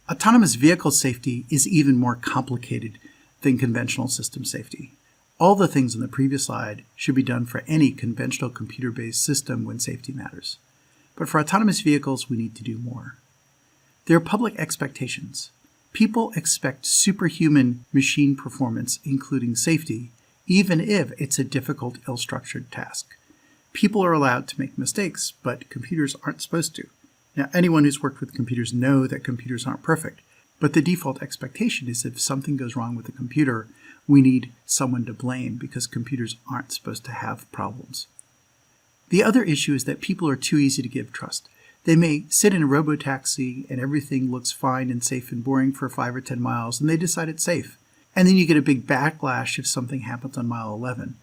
Autonomous vehicle safety is even more complicated than conventional system safety. All the things on the previous slide should be done for any conventional computer-based system when safety matters. But for autonomous vehicles, we need to do more. There are public expectations. People expect superhuman machine performance, including safety, even if it's a difficult, ill-structured task. People are allowed to make mistakes, but computers aren't supposed to. Now, anyone who's worked with computers know that computers aren't perfect, but the default expectation is if something goes wrong with the computer, we need someone to blame because computers aren't supposed to have problems. The other issue is that people are too easy to give trust. They may sit in a robotaxi and everything looks fine and safe and boring for 5 or 10 miles, and they decide it's safe. And then you get a big backlash if something happens on mile 11.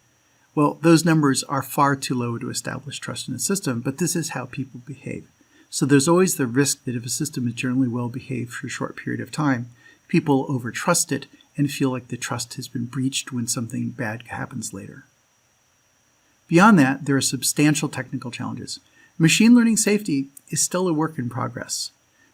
Well, those numbers are far too low to establish trust in a system, but this is how people behave. So there's always the risk that if a system is generally well behaved for a short period of time, people overtrust it and feel like the trust has been breached when something bad happens later. Beyond that, there are substantial technical challenges. Machine learning safety is still a work in progress.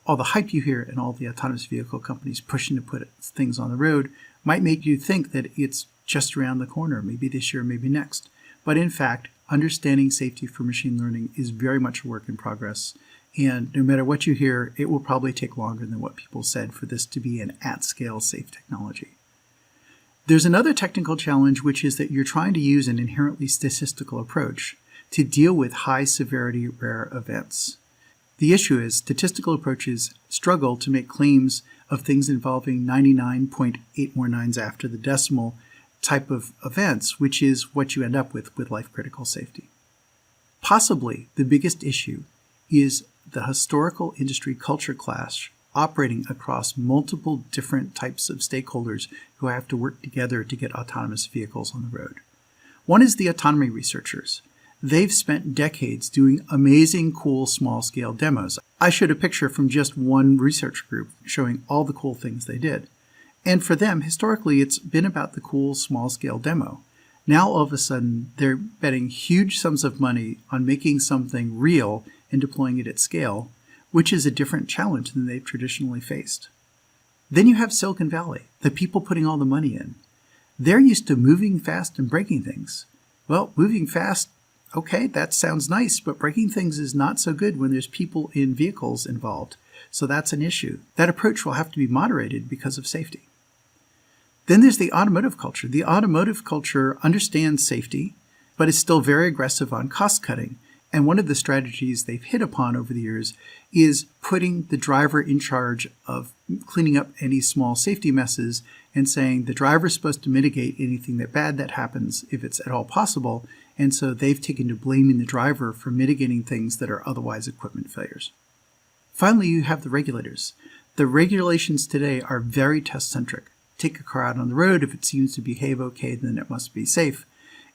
All the hype you hear and all the autonomous vehicle companies pushing to put things on the road might make you think that it's just around the corner, maybe this year, maybe next. But in fact, understanding safety for machine learning is very much a work in progress. And no matter what you hear, it will probably take longer than what people said for this to be an at-scale safe technology. There's another technical challenge, which is that you're trying to use an inherently statistical approach to deal with high-severity rare events. The issue is statistical approaches struggle to make claims of things involving 99.8 more nines after the decimal type of events, which is what you end up with life-critical safety. Possibly the biggest issue is the historical industry culture clash operating across multiple different types of stakeholders who have to work together to get autonomous vehicles on the road. One is the autonomy researchers. They've spent decades doing amazing, cool, small-scale demos. I showed a picture from just one research group showing all the cool things they did. And for them, historically, it's been about the cool, small-scale demo. Now, all of a sudden, they're betting huge sums of money on making something real and deploying it at scale, which is a different challenge than they've traditionally faced. Then you have Silicon Valley, the people putting all the money in. They're used to moving fast and breaking things. Well, moving fast, okay, that sounds nice, but breaking things is not so good when there's people in vehicles involved. So that's an issue. That approach will have to be moderated because of safety. Then there's the automotive culture. The automotive culture understands safety, but is still very aggressive on cost cutting. And one of the strategies they've hit upon over the years is putting the driver in charge of cleaning up any small safety messes and saying the driver is supposed to mitigate anything bad that happens if it's at all possible. And so they've taken to blaming the driver for mitigating things that are otherwise equipment failures. Finally, you have the regulators. The regulations today are very test-centric. Take a car out on the road. If it seems to behave okay, then it must be safe.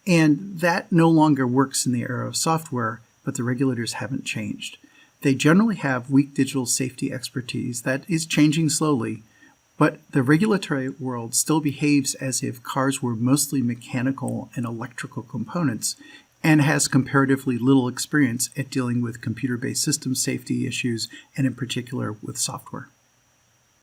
And that no longer works in the era of software, but the regulators haven't changed. They generally have weak digital safety expertise that is changing slowly, but the regulatory world still behaves as if cars were mostly mechanical and electrical components and has comparatively little experience at dealing with computer-based system safety issues and in particular with software.